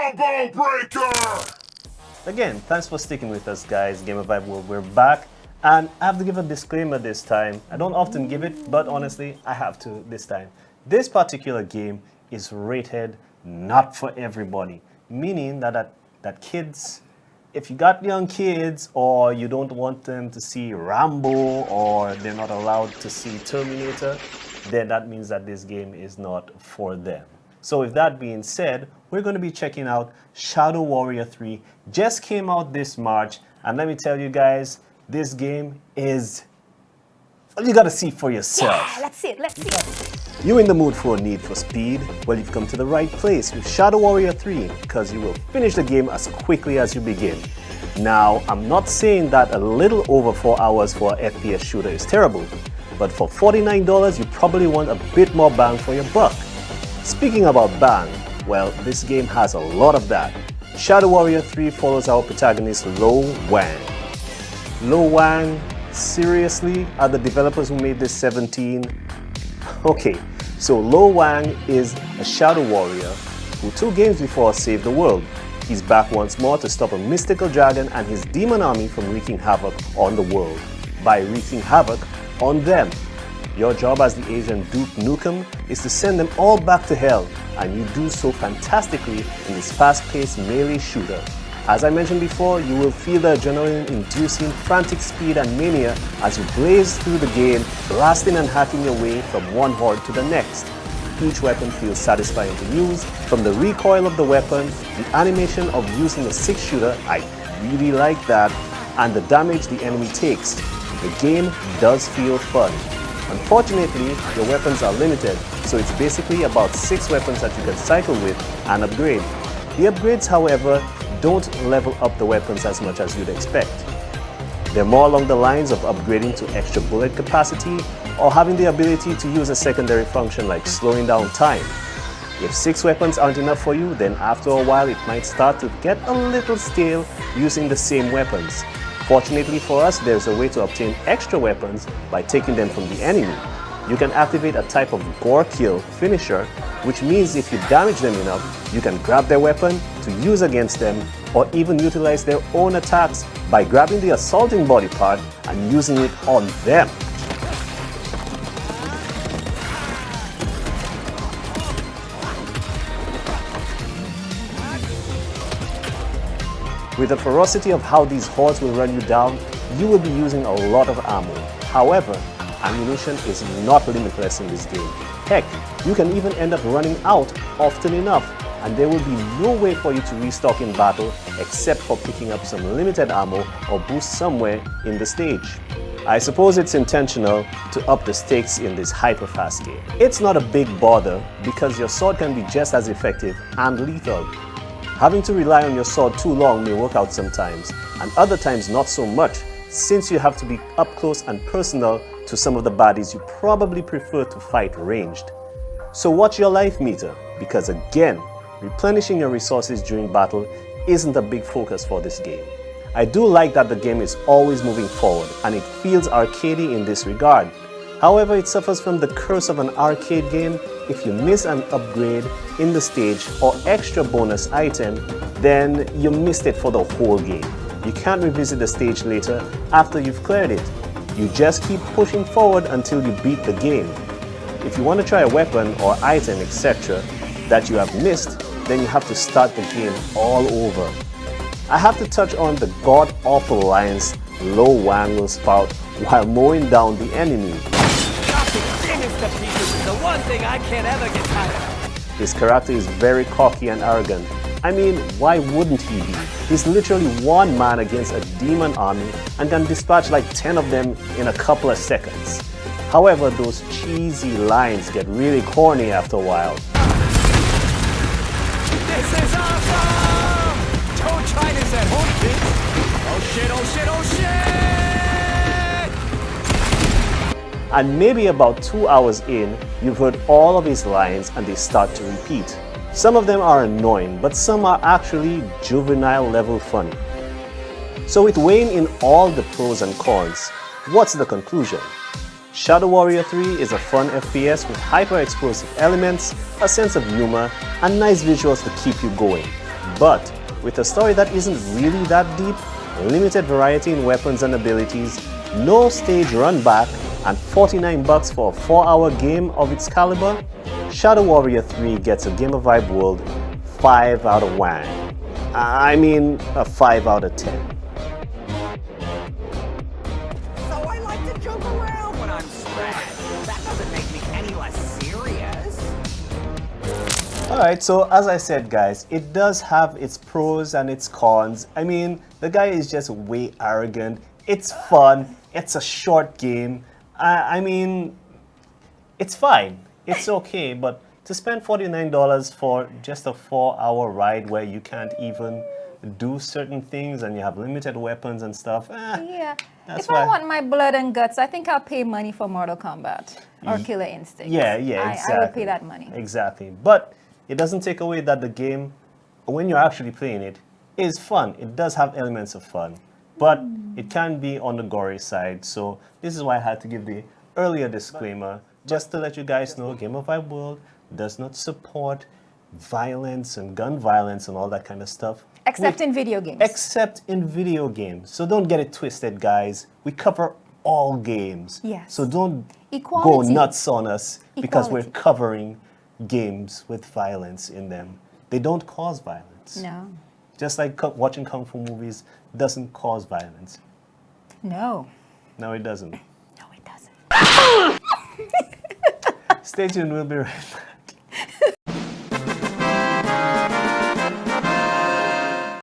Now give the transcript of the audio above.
Combo Breaker! Again, thanks for sticking with us, guys. GamerVibeWorld, we're back. And I have to give a disclaimer this time. I don't often give it, but honestly, I have to this time. This particular game is rated not for everybody, meaning that kids, if you got young kids or you don't want them to see Rambo or they're not allowed to see Terminator, then that means that this game is not for them. So with that being said, we're going to be checking out Shadow Warrior 3. Just came out this March, and let me tell you guys, this game is... you gotta see for yourself. Yeah, let's see it. You in the mood for a need for speed? Well, you've come to the right place with Shadow Warrior 3, because you will finish the game as quickly as you begin. Now, I'm not saying that a little over 4 hours for an FPS shooter is terrible, but for $49, you probably want a bit more bang for your buck. Speaking about bang, well, this game has a lot of that. Shadow Warrior 3 follows our protagonist Lo Wang. Lo Wang, seriously? Are the developers who made this 17? Okay, so Lo Wang is a Shadow Warrior who 2 games before saved the world. He's back once more to stop a mystical dragon and his demon army from wreaking havoc on the world by wreaking havoc on them. Your job as the agent Duke Nukem is to send them all back to hell, and you do so fantastically in this fast-paced melee shooter. As I mentioned before, you will feel the adrenaline-inducing frantic speed and mania as you blaze through the game, blasting and hacking your way from one horde to the next. Each weapon feels satisfying to use, from the recoil of the weapon, the animation of using a 6-shooter, I really like that, and the damage the enemy takes. The game does feel fun. Unfortunately, your weapons are limited, so it's basically about 6 weapons that you can cycle with and upgrade. The upgrades, however, don't level up the weapons as much as you'd expect. They're more along the lines of upgrading to extra bullet capacity or having the ability to use a secondary function like slowing down time. If 6 weapons aren't enough for you, then after a while it might start to get a little stale using the same weapons. Fortunately for us, there's a way to obtain extra weapons by taking them from the enemy. You can activate a type of gore kill finisher, which means if you damage them enough, you can grab their weapon to use against them, or even utilize their own attacks by grabbing the assaulting body part and using it on them. With the ferocity of how these hordes will run you down, you will be using a lot of ammo. However, ammunition is not limitless in this game. Heck, you can even end up running out often enough, and there will be no way for you to restock in battle except for picking up some limited ammo or boost somewhere in the stage. I suppose it's intentional to up the stakes in this hyper-fast game. It's not a big bother because your sword can be just as effective and lethal. Having to rely on your sword too long may work out sometimes, and other times not so much, since you have to be up close and personal to some of the baddies you probably prefer to fight ranged. So watch your life meter, because again, replenishing your resources during battle isn't a big focus for this game. I do like that the game is always moving forward, and it feels arcadey in this regard. However, it suffers from the curse of an arcade game. If you miss an upgrade in the stage or extra bonus item, then you missed it for the whole game. You can't revisit the stage later after you've cleared it. You just keep pushing forward until you beat the game. If you want to try a weapon or item, etc. that you have missed, then you have to start the game all over. I have to touch on the god-awful lines Lo Wang will spout while mowing down the enemy. The one thing I can't ever get tired of. His character is very cocky and arrogant. I mean, why wouldn't he be? He's literally one man against a demon army and can dispatch like 10 of them in a couple of seconds. However, those cheesy lines get really corny after a while. This is awesome! Don't try this at home, kids! Oh shit, oh shit, oh shit! And maybe about 2 hours in, you've heard all of his lines and they start to repeat. Some of them are annoying, but some are actually juvenile level funny. So with weighing in all the pros and cons, what's the conclusion? Shadow Warrior 3 is a fun FPS with hyper-explosive elements, a sense of humor, and nice visuals to keep you going. But with a story that isn't really that deep, limited variety in weapons and abilities, no stage run back, and $49 for a 4-hour game of its caliber, Shadow Warrior 3 gets a GamerVibeWorld 5 out of 1. I mean, a 5 out of 10. So I like to joke around when I'm stressed. That doesn't make me any less serious. Alright, so as I said guys, it does have its pros and its cons. I mean, the guy is just way arrogant. It's fun. It's a short game. I mean, it's fine. It's okay, but to spend $49 for just a 4-hour ride where you can't even do certain things and you have limited weapons and stuff, Yeah. that's If I want my blood and guts, I think I'll pay money for Mortal Kombat or Killer Instinct. Yeah, exactly. I would pay that money. Exactly. But it doesn't take away that the game, when you're actually playing it, is fun. It does have elements of fun, but it can be on the gory side. So this is why I had to give the earlier disclaimer, just to let you guys know, GamerVibeWorld does not support violence and gun violence and all that kind of stuff. Except in video games. Except in video games. So don't get it twisted, guys. We cover all games. Yes. So don't go Equality. nuts on us because we're Equality. covering games with violence in them. They don't cause violence. No. Just like watching Kung Fu movies doesn't cause violence. No. No, it doesn't. No, it doesn't. Stay tuned, we'll be right back.